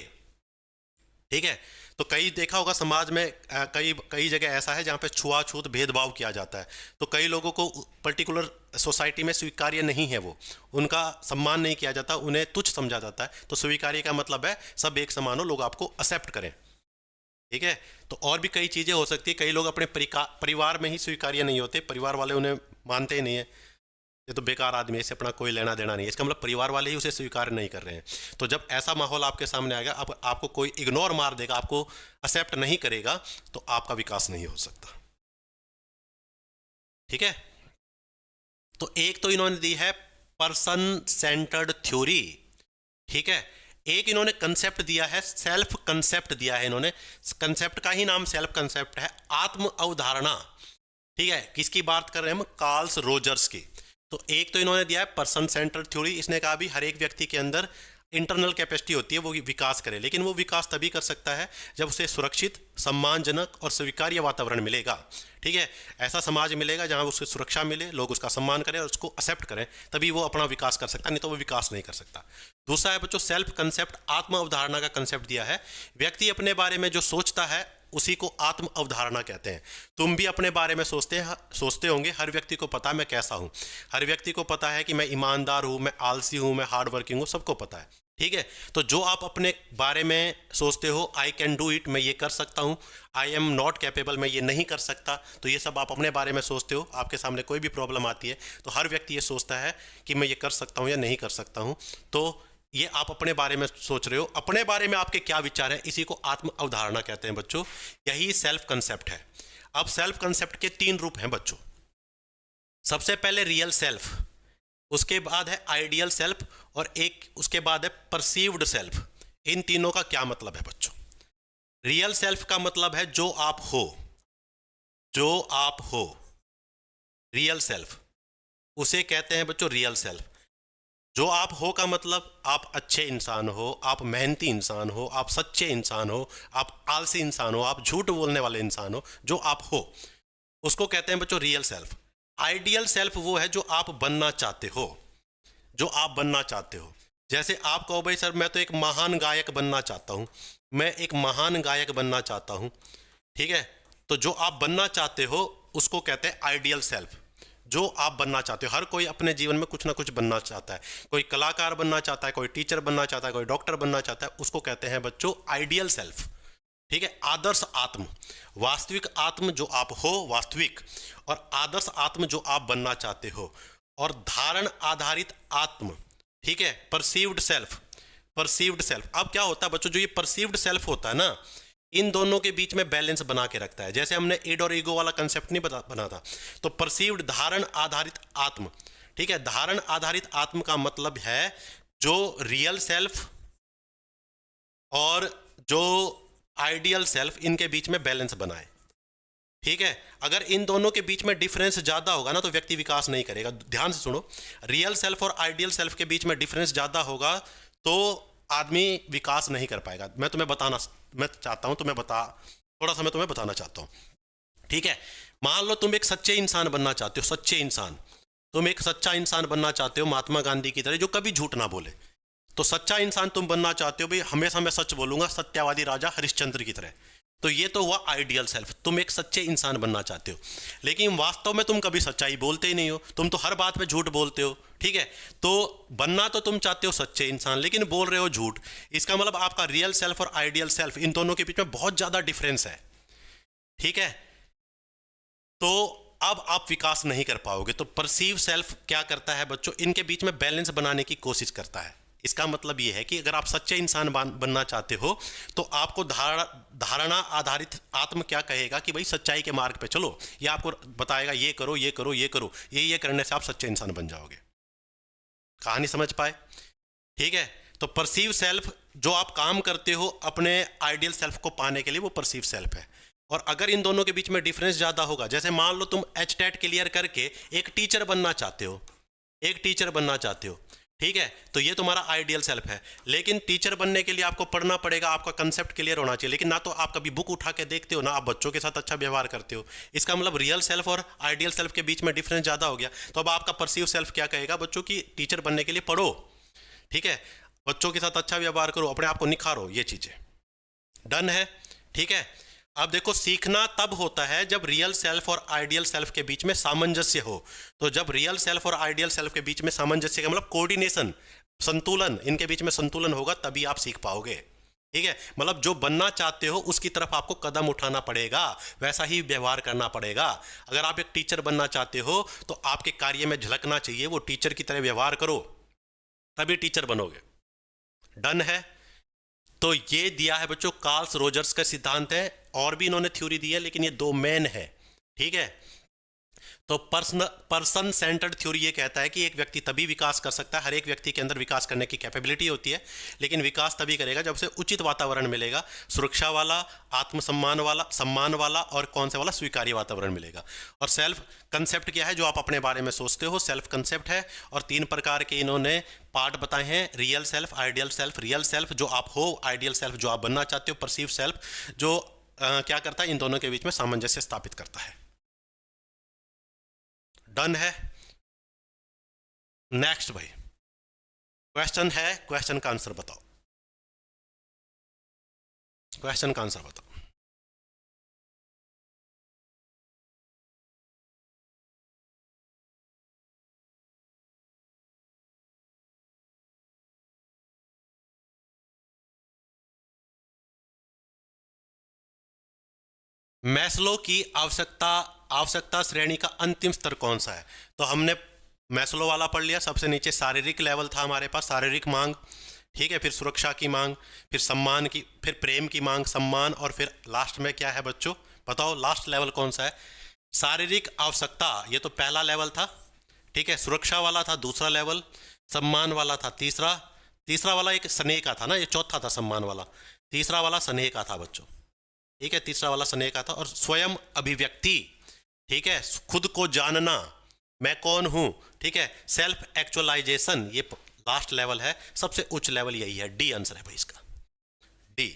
ठीक है, तो कई देखा होगा समाज में कई जगह ऐसा है जहाँ पे छुआछूत भेदभाव किया जाता है। तो कई लोगों को पर्टिकुलर सोसाइटी में स्वीकार्य नहीं है, वो उनका सम्मान नहीं किया जाता, उन्हें तुच्छ समझा जाता है। तो स्वीकार्य का मतलब है सब एक समान हो, लोग आपको एक्सेप्ट करें। ठीक है, तो और भी कई चीज़ें हो सकती है। कई लोग अपने परिवार में ही स्वीकार्य नहीं होते, परिवार वाले उन्हें मानते ही नहीं है, ये तो बेकार आदमी है, इससे अपना कोई लेना देना नहीं है, इसका मतलब परिवार वाले ही उसे स्वीकार नहीं कर रहे हैं। तो जब ऐसा माहौल आपके सामने आएगा, अब आपको कोई इग्नोर मार देगा, आपको एक्सेप्ट नहीं करेगा, तो आपका विकास नहीं हो सकता। ठीक है, तो एक तो इन्होंने दी है पर्सन सेंटर्ड थ्योरी। ठीक है, एक इन्होंने कंसेप्ट दिया है, सेल्फ कंसेप्ट दिया है इन्होंने। कंसेप्ट का ही नाम सेल्फ कंसेप्ट है, आत्म अवधारणा। ठीक है, किसकी बात कर रहे हैं हम? कार्ल रोजर्स की। तो एक तो इन्होंने दिया है पर्सन सेंटर्ड थ्योरी। इसने कहा भी हर एक व्यक्ति के अंदर इंटरनल कैपेसिटी होती है वो विकास करे, लेकिन वो विकास तभी कर सकता है जब उसे सुरक्षित, सम्मानजनक और स्वीकार्य वातावरण मिलेगा। ठीक है, ऐसा समाज मिलेगा जहां उसे सुरक्षा मिले, लोग उसका सम्मान करें और उसको एक्सेप्ट करें, तभी वो अपना विकास कर सकता है, नहीं तो वो विकास नहीं कर सकता। दूसरा है बच्चों सेल्फ कंसेप्ट, आत्म अवधारणा का कंसेप्ट दिया है। व्यक्ति अपने बारे में जो सोचता है उसी को आत्म अवधारणा कहते हैं। तुम भी अपने बारे में सोचते होंगे, हर व्यक्ति को पता है मैं कैसा हूँ, हर व्यक्ति को पता है कि मैं ईमानदार हूँ, मैं आलसी हूँ, मैं हार्ड वर्किंग हूँ, सबको पता है। ठीक है। तो जो आप अपने बारे में सोचते हो, आई कैन डू इट, मैं ये कर सकता हूँ, आई एम नॉट कैपेबल, मैं ये नहीं कर सकता, तो ये सब आप अपने बारे में सोचते हो। आपके सामने कोई भी प्रॉब्लम आती है तो हर व्यक्ति ये सोचता है कि मैं ये कर सकता हूँ या नहीं कर सकता हूँ। तो ये आप अपने बारे में सोच रहे हो, अपने बारे में आपके क्या विचार है, इसी को आत्म अवधारणा कहते हैं बच्चों। यही सेल्फ कंसेप्ट है। अब सेल्फ कंसेप्ट के 3 रूप हैं बच्चों। सबसे पहले रियल सेल्फ, उसके बाद है आइडियल सेल्फ, और एक उसके बाद है परसीव्ड सेल्फ। इन तीनों का क्या मतलब है बच्चों? रियल सेल्फ का मतलब है जो आप हो, जो आप हो, रियल सेल्फ, उसे कहते हैं बच्चों रियल सेल्फ। जो आप हो का मतलब आप अच्छे इंसान हो, आप मेहनती इंसान हो, आप सच्चे इंसान हो, आप आलसी इंसान हो, आप झूठ बोलने वाले इंसान हो, जो आप हो उसको कहते हैं बच्चों रियल सेल्फ। आइडियल सेल्फ वो है जो आप बनना चाहते हो, जो आप बनना चाहते हो। जैसे आप कहो भाई सर मैं तो एक महान गायक बनना चाहता हूँ, मैं एक महान गायक बनना चाहता हूँ, ठीक है। तो जो आप बनना चाहते हो उसको कहते हैं आइडियल सेल्फ। जो आप बनना चाहते हो, हर कोई अपने जीवन में कुछ ना कुछ बनना चाहता है। कोई कलाकार बनना चाहता है, कोई टीचर बनना चाहता है, कोई डॉक्टर बनना चाहता है, उसको कहते हैं बच्चों आइडियल सेल्फ। ठीक है। आदर्श आत्म, वास्तविक आत्म जो आप हो वास्तविक, और आदर्श आत्म जो आप बनना चाहते हो, और धारण आधारित आत्म, ठीक है, परसीव्ड सेल्फ। परसीव्ड सेल्फ, अब क्या होता है बच्चों, जो ये परसीव्ड सेल्फ होता है ना, इन दोनों के बीच में बैलेंस बना के रखता है। जैसे हमने इड और ईगो वाला कंसेप्ट नहीं बना था, तो परसीव्ड धारण आधारित आत्म, ठीक है। धारण आधारित आत्म का मतलब है जो रियल सेल्फ और जो आइडियल सेल्फ, इनके बीच में बैलेंस बनाए, ठीक है। अगर इन दोनों के बीच में डिफरेंस ज्यादा होगा ना तो व्यक्ति विकास नहीं करेगा। ध्यान से सुनो, रियल सेल्फ और आइडियल सेल्फ के बीच में डिफरेंस ज्यादा होगा तो आदमी विकास नहीं कर पाएगा। मैं चाहता हूं तुम्हें थोड़ा सा मैं तुम्हें बताना चाहता हूं, ठीक है। मान लो तुम एक सच्चे इंसान बनना चाहते हो, सच्चे इंसान, तुम एक सच्चा इंसान बनना चाहते हो महात्मा गांधी की तरह, जो कभी झूठ ना बोले। तो सच्चा इंसान तुम बनना चाहते हो, भाई हमेशा मैं सच बोलूंगा, सत्यवादी राजा हरिश्चंद्र की तरह। तो ये तो हुआ आइडियल सेल्फ, तुम एक सच्चे इंसान बनना चाहते हो। लेकिन वास्तव में तुम कभी सच्चाई बोलते ही नहीं हो, तुम तो हर बात में झूठ बोलते हो, ठीक है। तो बनना तो तुम चाहते हो सच्चे इंसान, लेकिन बोल रहे हो झूठ। इसका मतलब आपका रियल सेल्फ और आइडियल सेल्फ, इन दोनों के बीच में बहुत ज्यादा डिफरेंस है, ठीक है। तो अब आप विकास नहीं कर पाओगे। तो परसीव सेल्फ क्या करता है बच्चों, इनके बीच में बैलेंस बनाने की कोशिश करता है। इसका मतलब यह है कि अगर आप सच्चे इंसान बनना चाहते हो तो आपको धारणा आधारित आत्म क्या कहेगा कि भाई सच्चाई के मार्ग पे चलो, ये आपको बताएगा ये करो ये करो ये करो, ये करने से आप सच्चे इंसान बन जाओगे। कहानी समझ पाए? ठीक है। तो परसीव सेल्फ, जो आप काम करते हो अपने आइडियल सेल्फ को पाने के लिए, वो परसीव सेल्फ है। और अगर इन दोनों के बीच में डिफरेंस ज्यादा होगा, जैसे मान लो तुम एचटेट क्लियर करके एक टीचर बनना चाहते हो, एक टीचर बनना चाहते हो, ठीक है, तो ये तुम्हारा आइडियल सेल्फ है। लेकिन टीचर बनने के लिए आपको पढ़ना पड़ेगा, आपका कंसेप्ट क्लियर होना चाहिए। लेकिन ना तो आप कभी बुक उठा के देखते हो, ना आप बच्चों के साथ अच्छा व्यवहार करते हो। इसका मतलब रियल सेल्फ और आइडियल सेल्फ के बीच में डिफरेंस ज्यादा हो गया। तो अब आपका परसीव सेल्फ क्या कहेगा बच्चों की, टीचर बनने के लिए पढ़ो, ठीक है, बच्चों के साथ अच्छा व्यवहार करो, अपने आप को निखारो, ये चीजें डन है, ठीक है। अब देखो, सीखना तब होता है जब रियल सेल्फ और आइडियल सेल्फ के बीच में सामंजस्य हो। तो जब रियल सेल्फ और आइडियल सेल्फ के बीच में सामंजस्य का मतलब कोऑर्डिनेशन, संतुलन, इनके बीच में संतुलन होगा, तभी आप सीख पाओगे, ठीक है। मतलब जो बनना चाहते हो उसकी तरफ आपको कदम उठाना पड़ेगा, वैसा ही व्यवहार करना पड़ेगा। अगर आप एक टीचर बनना चाहते हो तो आपके कार्य में झलकना चाहिए, वो टीचर की तरह व्यवहार करो, तभी टीचर बनोगे। डन है। तो ये दिया है बच्चों, कार्ल रोजर्स का सिद्धांत है, और भी इन्होंने थ्योरी दी है, लेकिन ये 2 मेन है, ठीक है। तो पर्सन सेंटर्ड थ्योरी ये कहता है कि एक व्यक्ति तभी विकास कर सकता है, हर एक व्यक्ति के अंदर विकास करने की कैपेबिलिटी होती है, लेकिन विकास तभी करेगा जब उसे उचित वातावरण मिलेगा, सुरक्षा वाला, आत्मसम्मान वाला, सम्मान वाला, और कौन से वाला, स्वीकार्य वातावरण मिलेगा। और सेल्फ कंसेप्ट क्या है, जो आप अपने बारे में सोचते हो, सेल्फ कंसेप्ट है। और 3 प्रकार के इन्होंने पार्ट बताए हैं, real self, ideal self. Real self जो आप हो, आइडियल सेल्फ जो आप बनना चाहते हो, परसीव सेल्फ जो क्या करता है, इन दोनों के बीच में सामंजस्य स्थापित करता है। डन है। नेक्स्ट भाई, क्वेश्चन है, क्वेश्चन का आंसर बताओ, क्वेश्चन का आंसर बताओ। मैस्लो की आवश्यकता श्रेणी का अंतिम स्तर कौन सा है? तो हमने मैस्लो वाला पढ़ लिया। सबसे नीचे शारीरिक लेवल था हमारे पास, शारीरिक मांग, ठीक है, फिर सुरक्षा की मांग, फिर सम्मान की, फिर प्रेम की मांग, सम्मान, और फिर लास्ट में क्या है बच्चों? बताओ लास्ट लेवल कौन सा है? शारीरिक आवश्यकता, ये तो पहला लेवल था, ठीक है। सुरक्षा वाला था दूसरा लेवल, सम्मान वाला था तीसरा, तीसरा वाला एक स्नेह का था ना, ये चौथा था सम्मान वाला, तीसरा वाला स्नेह का था बच्चों, ठीक है, तीसरा वाला स्नेह का था। और स्वयं अभिव्यक्ति, ठीक है, खुद को जानना, मैं कौन हूं, ठीक है, सेल्फ एक्चुअलाइजेशन, ये लास्ट लेवल है, सबसे उच्च लेवल यही है। डी आंसर है भाई इसका, डी।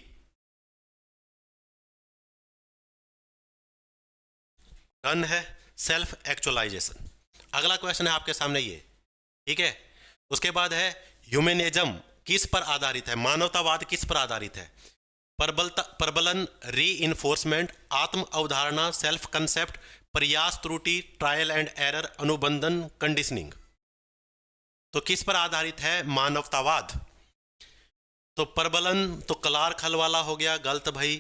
डन है, सेल्फ एक्चुअलाइजेशन। अगला क्वेश्चन है आपके सामने ये, ठीक है। उसके बाद है ह्यूमनिज्म किस पर आधारित है? मानवतावाद किस पर आधारित है? प्रबलन, री इन्फोर्समेंट, आत्म अवधारणा, सेल्फ कंसेप्ट, प्रयास त्रुटि, ट्रायल एंड एरर, अनुबंधन, कंडीशनिंग। तो किस पर आधारित है मानवतावाद? तो प्रबलन तो कलार खल वाला हो गया, गलत भाई।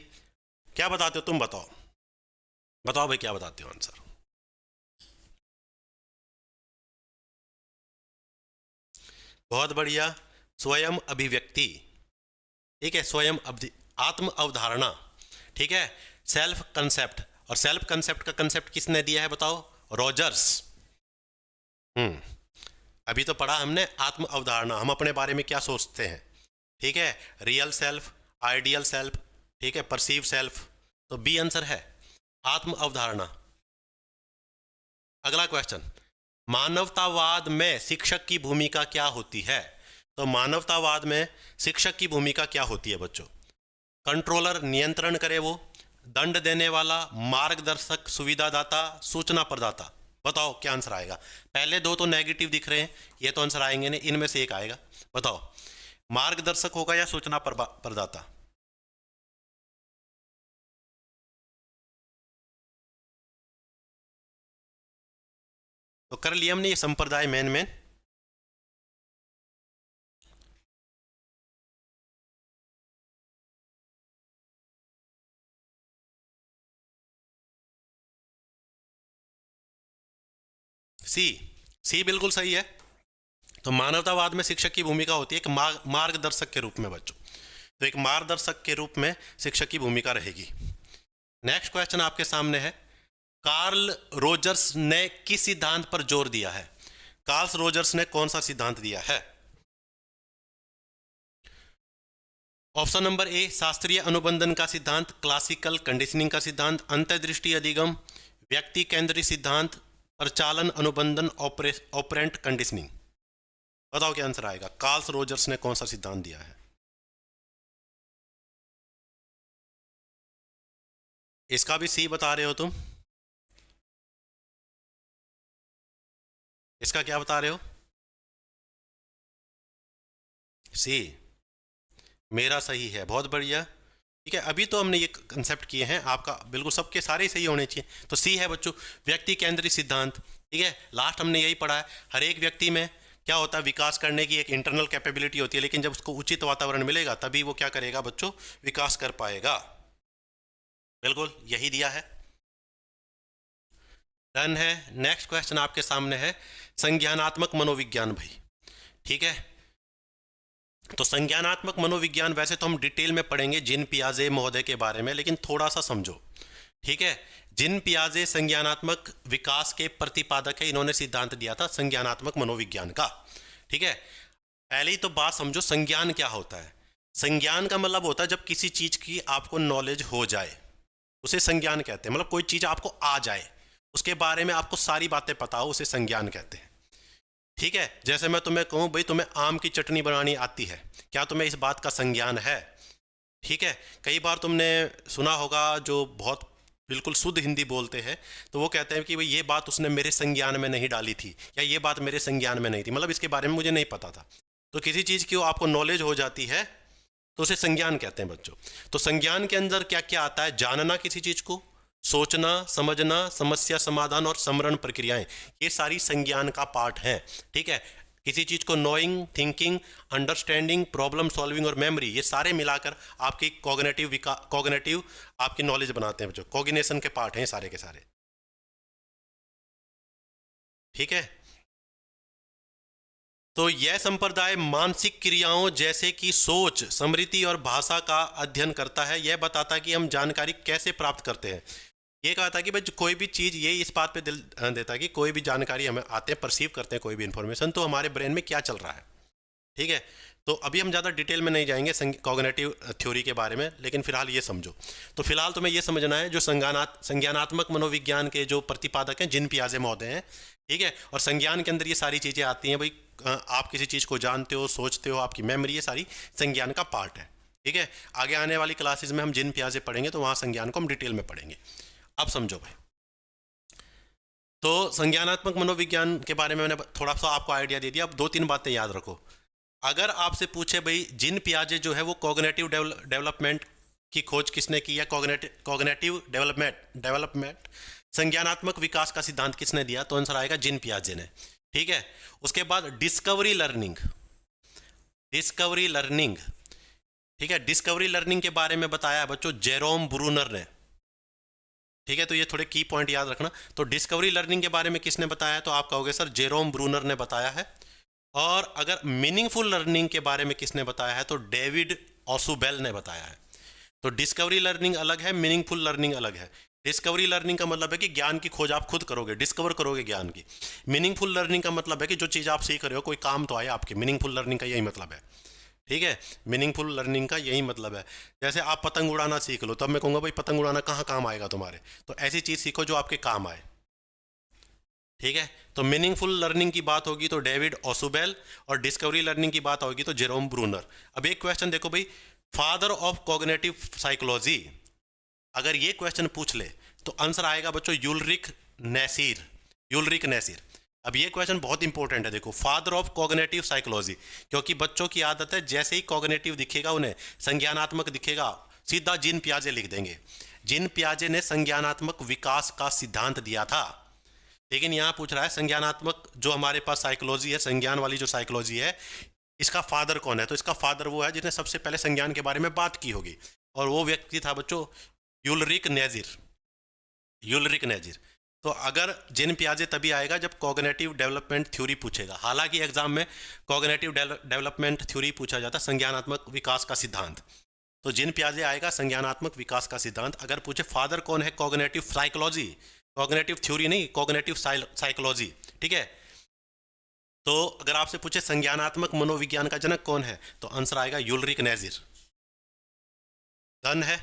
क्या बताते हो तुम? बताओ बताओ भाई, क्या बताते हो आंसर? बहुत बढ़िया, स्वयं अभिव्यक्ति, ठीक है, स्वयं आत्म अवधारणा, ठीक है, सेल्फ कंसेप्ट। और सेल्फ कंसेप्ट का कंसेप्ट किसने दिया है बताओ? रॉजर्स। अभी तो पढ़ा हमने आत्म अवधारणा, हम अपने बारे में क्या सोचते हैं, ठीक है, रियल सेल्फ, आइडियल सेल्फ, ठीक है, परसीव सेल्फ। तो बी आंसर है, आत्म अवधारणा। अगला क्वेश्चन, मानवतावाद में शिक्षक की भूमिका क्या होती है? तो मानवतावाद में शिक्षक की भूमिका क्या होती है बच्चों? कंट्रोलर, नियंत्रण करे वो, दंड देने वाला, मार्गदर्शक, सुविधादाता, सूचना प्रदाता। बताओ क्या आंसर आएगा? पहले दो तो नेगेटिव दिख रहे हैं, ये तो आंसर आएंगे नहीं, इनमें से एक आएगा। बताओ, मार्गदर्शक होगा या सूचना प्रदाता? तो कर लिया हमने ये संप्रदाय मेन सी, सी बिल्कुल सही है। तो मानवतावाद में शिक्षक की भूमिका होती है एक मार्गदर्शक के रूप में बच्चों। तो एक मार्गदर्शक के रूप में शिक्षक की भूमिका रहेगी। नेक्स्ट क्वेश्चन आपके सामने है, कार्ल रोजर्स ने किस सिद्धांत पर जोर दिया है? कार्ल रोजर्स ने कौन सा सिद्धांत दिया है? ऑप्शन नंबर ए, शास्त्रीय अनुबंधन का सिद्धांत, क्लासिकल कंडीशनिंग का सिद्धांत, अंतर्दृष्टि अधिगम, व्यक्ति केंद्रीय सिद्धांत, प्रचालन अनुबंधन, ऑपरेंट कंडीशनिंग। बताओ क्या आंसर आएगा? कार्ल रोजर्स ने कौन सा सिद्धांत दिया है? इसका भी सी बता रहे हो तुम? इसका क्या बता रहे हो? सी मेरा सही है, बहुत बढ़िया, ठीक है। अभी तो हमने ये कंसेप्ट किए हैं, आपका बिल्कुल सबके सारे सही होने चाहिए। तो सी है बच्चों, व्यक्ति केंद्रित सिद्धांत, ठीक है। लास्ट हमने यही पढ़ा है, हर एक व्यक्ति में क्या होता है, विकास करने की एक इंटरनल कैपेबिलिटी होती है, लेकिन जब उसको उचित वातावरण मिलेगा तभी वो क्या करेगा बच्चों? विकास कर पाएगा। बिल्कुल यही दिया है। डन है। नेक्स्ट क्वेश्चन आपके सामने है, संज्ञानात्मक मनोविज्ञान भाई, ठीक है। तो संज्ञानात्मक मनोविज्ञान वैसे तो हम डिटेल में पढ़ेंगे जिन पियाजे महोदय के बारे में, लेकिन थोड़ा सा समझो, ठीक है। जिन पियाजे संज्ञानात्मक विकास के प्रतिपादक है, इन्होंने सिद्धांत दिया था संज्ञानात्मक मनोविज्ञान का, ठीक है। पहले ही तो बात समझो, संज्ञान क्या होता है? संज्ञान का मतलब होता है जब किसी चीज की आपको नॉलेज हो जाए, उसे संज्ञान कहते हैं। मतलब कोई चीज आपको आ जाए, उसके बारे में आपको सारी बातें पता हो, उसे संज्ञान कहते हैं, ठीक है। जैसे मैं तुम्हें कहूं भाई तुम्हें आम की चटनी बनानी आती है, क्या तुम्हें इस बात का संज्ञान है? ठीक है। कई बार तुमने सुना होगा जो बहुत बिल्कुल शुद्ध हिंदी बोलते हैं, तो वो कहते हैं कि भाई ये बात उसने मेरे संज्ञान में नहीं डाली थी, या ये बात मेरे संज्ञान में नहीं थी, मतलब इसके बारे में मुझे नहीं पता था। तो किसी चीज़ की आपको नॉलेज हो जाती है तो उसे संज्ञान कहते हैं बच्चों। तो संज्ञान के अंदर क्या क्या आता है? जानना किसी चीज़ को, सोचना, समझना, समस्या समाधान और समरण प्रक्रियाएं, ये सारी संज्ञान का पार्ट है, ठीक है। किसी चीज़ को knowing, thinking, understanding, problem solving और मेमोरी, ये सारे मिलाकर आपकी कॉग्निटिव आपकी नॉलेज बनाते हैं बच्चों। कॉग्निशन के पार्ट हैं सारे के सारे, ठीक है। तो यह संप्रदाय मानसिक क्रियाओं जैसे कि सोच, स्मृति और भाषा का अध्ययन करता है। यह बताता है कि हम जानकारी कैसे प्राप्त करते हैं। ये कहा था कि भाई कोई भी चीज़, ये इस बात पे दिल देता है कि कोई भी जानकारी हमें आते हैं, परसीव करते हैं कोई भी इन्फॉर्मेशन, तो हमारे ब्रेन में क्या चल रहा है, ठीक है। तो अभी हम ज़्यादा डिटेल में नहीं जाएंगे कॉग्निटिव थ्योरी के बारे में, लेकिन फिलहाल ये समझो। तो फिलहाल तुम्हें ये समझना है जो संज्ञानात्मक मनोविज्ञान के जो प्रतिपादक हैं जीन पियाजे महोदय हैं, ठीक है। और संज्ञान के अंदर ये सारी चीज़ें आती हैं भाई, आप किसी चीज़ को जानते हो, सोचते हो, आपकी मेमोरी, ये सारी संज्ञान का पार्ट है, ठीक है। आगे आने वाली क्लासेज में हम जीन पियाजे पढ़ेंगे तो वहाँ संज्ञान को हम डिटेल में पढ़ेंगे। अब समझो भाई, तो संज्ञानात्मक मनोविज्ञान के बारे में मैंने थोड़ा सा आपको आइडिया दे दिया। अब 2-3 बातें याद रखो। अगर आपसे पूछे भाई जीन पियाजे जो है वो कॉग्निटिव डेवलपमेंट की खोज किसने की है, कॉग्निटिव डेवलपमेंट संज्ञानात्मक विकास का सिद्धांत किसने दिया, तो आंसर आएगा जीन पियाजे ने, ठीक है। उसके बाद डिस्कवरी लर्निंग, ठीक है, डिस्कवरी लर्निंग के बारे में बताया है बच्चों जेरोम ब्रूनर ने, ठीक है। तो ये थोड़े की पॉइंट याद रखना। तो डिस्कवरी लर्निंग के बारे में किसने बताया, तो आप कहोगे सर जेरोम ब्रूनर ने बताया है। और अगर मीनिंगफुल लर्निंग के बारे में किसने बताया है, तो डेविड ऑसुबेल ने बताया है। तो डिस्कवरी लर्निंग अलग है, मीनिंगफुल लर्निंग अलग है। डिस्कवरी लर्निंग का मतलब है कि ज्ञान की खोज आप खुद करोगे, डिस्कवर करोगे ज्ञान की। मीनिंगफुल लर्निंग का मतलब है कि जो चीज़ आप सीख रहे हो कोई काम तो आए आपके। मीनिंगफुल लर्निंग का यही मतलब है, ठीक है। मीनिंगफुल लर्निंग का यही मतलब है। जैसे आप पतंग उड़ाना सीख लो, तब मैं कहूँगा भाई पतंग उड़ाना कहाँ काम आएगा तुम्हारे, तो ऐसी चीज़ सीखो जो आपके काम आए, ठीक है। तो मीनिंगफुल लर्निंग की बात होगी तो डेविड ऑसुबेल, और डिस्कवरी लर्निंग की बात होगी तो जेरोम ब्रूनर। अब एक क्वेश्चन देखो भाई, फादर ऑफ कॉग्निटिव साइकोलॉजी, अगर ये क्वेश्चन पूछ ले तो आंसर आएगा बच्चों यूलरिक नेसिर। अब ये क्वेश्चन बहुत इंपॉर्टेंट है, देखो फादर ऑफ कॉग्निटिव साइकोलॉजी, क्योंकि बच्चों की आदत है जैसे ही कॉग्निटिव दिखेगा, उन्हें संज्ञानात्मक दिखेगा, सीधा जीन पियाजे लिख देंगे। जीन पियाजे ने संज्ञानात्मक विकास का सिद्धांत दिया था, लेकिन यहाँ पूछ रहा है संज्ञानात्मक जो हमारे पास साइकोलॉजी है, संज्ञान वाली जो साइकोलॉजी है, इसका फादर कौन है, तो इसका फादर वो है जिसने सबसे पहले संज्ञान के बारे में बात की होगी, और वो व्यक्ति था बच्चों यूलरिक नेजिर। तो अगर जीन पियाजे तभी आएगा जब कॉग्निटिव डेवलपमेंट थ्योरी पूछेगा। हालांकि एग्जाम में कॉग्निटिव डेवलपमेंट थ्योरी पूछा जाता है, संज्ञानात्मक विकास का सिद्धांत, तो जीन पियाजे आएगा संज्ञानात्मक विकास का सिद्धांत। अगर पूछे फादर कौन है कॉग्निटिव साइकोलॉजी, कॉग्निटिव थ्योरी नहीं, कॉग्निटिव साइकोलॉजी, ठीक है। तो अगर आपसे पूछे संज्ञानात्मक मनोविज्ञान का जनक कौन है, तो आंसर आएगा यूलरिक नेजिर। डन है।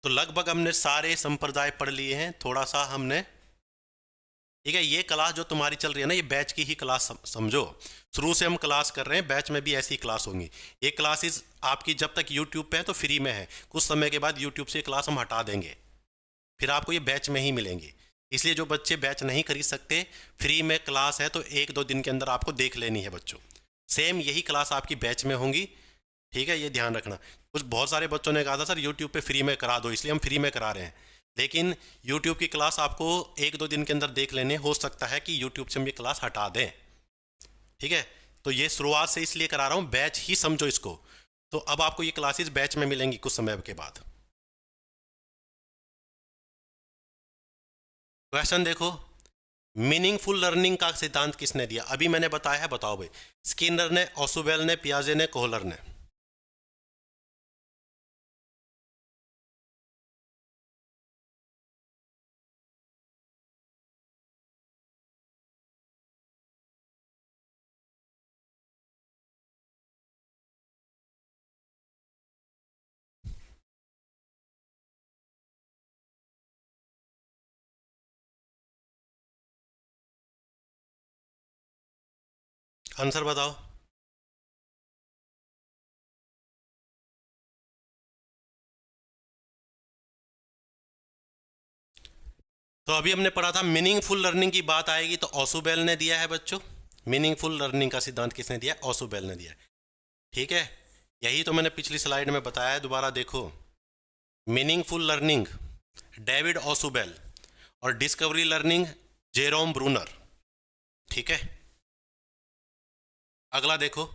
तो लगभग हमने सारे संप्रदाय पढ़ लिए हैं, थोड़ा सा हमने, ठीक है। ये क्लास जो तुम्हारी चल रही है ना, ये बैच की ही क्लास समझो। शुरू से हम क्लास कर रहे हैं, बैच में भी ऐसी क्लास होंगी। ये क्लासेस आपकी जब तक यूट्यूब पे है तो फ्री में है, कुछ समय के बाद यूट्यूब से क्लास हम हटा देंगे, फिर आपको ये बैच में ही मिलेंगी। इसलिए जो बच्चे बैच नहीं खरीद सकते, फ्री में क्लास है तो 1-2 दिन के अंदर आपको देख लेनी है बच्चों। सेम यही क्लास आपकी बैच में होंगी, ठीक है, ये ध्यान रखना। कुछ बहुत सारे बच्चों ने कहा था सर यूट्यूब पे फ्री में करा दो, इसलिए हम फ्री में करा रहे हैं, लेकिन यूट्यूब की क्लास आपको 1-2 दिन के अंदर देख लेने, हो सकता है कि यूट्यूब से हम ये क्लास हटा दें, ठीक है। तो ये शुरुआत से इसलिए करा रहा हूँ, बैच ही समझो इसको। तो अब आपको ये क्लासेस बैच में मिलेंगी कुछ समय के बाद। क्वेश्चन देखो, मीनिंगफुल लर्निंग का सिद्धांत किसने दिया, अभी मैंने बताया है, बताओ भाई। स्किनर ने, ऑसुबेल ने, पियाजे ने, कोहलर ने। आंसर बताओ। तो अभी हमने पढ़ा था मीनिंगफुल लर्निंग की बात आएगी तो ऑसुबेल ने दिया है बच्चों। मीनिंगफुल लर्निंग का सिद्धांत किसने दिया, ऑसुबेल ने दिया, ठीक है। यही तो मैंने पिछली स्लाइड में बताया है, दोबारा देखो। मीनिंगफुल लर्निंग डेविड ऑसुबेल, और डिस्कवरी लर्निंग जेरोम ब्रूनर, ठीक है। अगला देखो,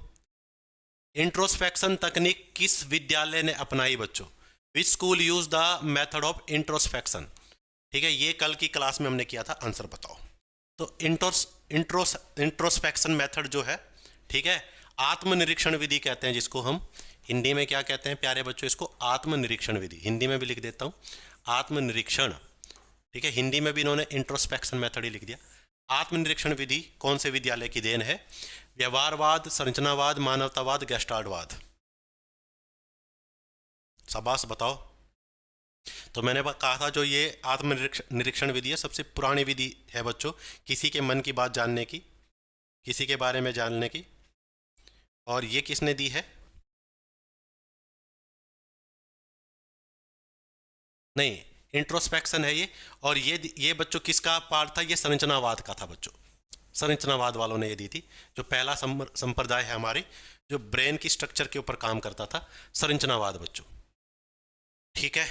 इंट्रोस्पेक्शन तकनीक किस विद्यालय ने अपनाई बच्चों? Which school use the method of introspection? ठीक है, ये कल की क्लास में हमने किया था, आंसर बताओ। तो इंट्रोस्पेक्शन मेथड जो है, ठीक है, आत्मनिरीक्षण विधि कहते हैं जिसको हम हिंदी में क्या कहते हैं प्यारे बच्चों? इसको आत्मनिरीक्षण विधि, हिंदी में भी लिख देता हूँ आत्मनिरीक्षण, ठीक है, हिंदी में भी इन्होंने इंट्रोस्पेक्शन मेथड ही लिख दिया। आत्मनिरीक्षण विधि कौन से विद्यालय की देन है? व्यवहारवाद, संरचनावाद, मानवतावाद, गेस्टाल्टवाद? शाबाश, बताओ। तो मैंने कहा था जो ये आत्मनिरीक्षण विधि है सबसे पुरानी विधि है बच्चों, किसी के मन की बात जानने की, किसी के बारे में जानने की। और ये किसने दी है? नहीं, इंट्रोस्पेक्शन है ये। और ये बच्चों किसका पार्ट था? ये संरचनावाद का था बच्चों, संरचनावाद वालों ने ये दी थी। जो पहला संप्रदाय है हमारे, जो ब्रेन की स्ट्रक्चर के ऊपर काम करता था, संरचनावाद बच्चों। ठीक है,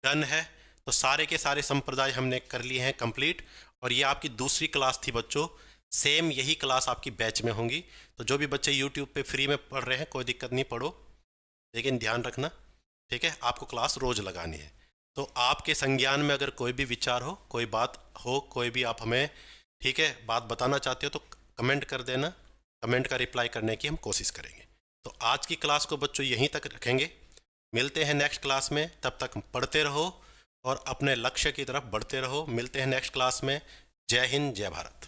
डन है। तो सारे के सारे संप्रदाय हमने कर लिए हैं कंप्लीट। और ये आपकी दूसरी क्लास थी बच्चों, सेम यही क्लास आपकी बैच में होंगी। तो जो भी बच्चे यूट्यूब पे फ्री में पढ़ रहे हैं कोई दिक्कत नहीं, पढ़ो, लेकिन ध्यान रखना, ठीक है, आपको क्लास रोज़ लगानी है। तो आपके संज्ञान में अगर कोई भी विचार हो, कोई बात हो, कोई भी आप हमें, ठीक है, बात बताना चाहते हो तो कमेंट कर देना, कमेंट का रिप्लाई करने की हम कोशिश करेंगे। तो आज की क्लास को बच्चों यहीं तक रखेंगे, मिलते हैं नेक्स्ट क्लास में। तब तक पढ़ते रहो और अपने लक्ष्य की तरफ बढ़ते रहो। मिलते हैं नेक्स्ट क्लास में। जय हिंद, जय भारत।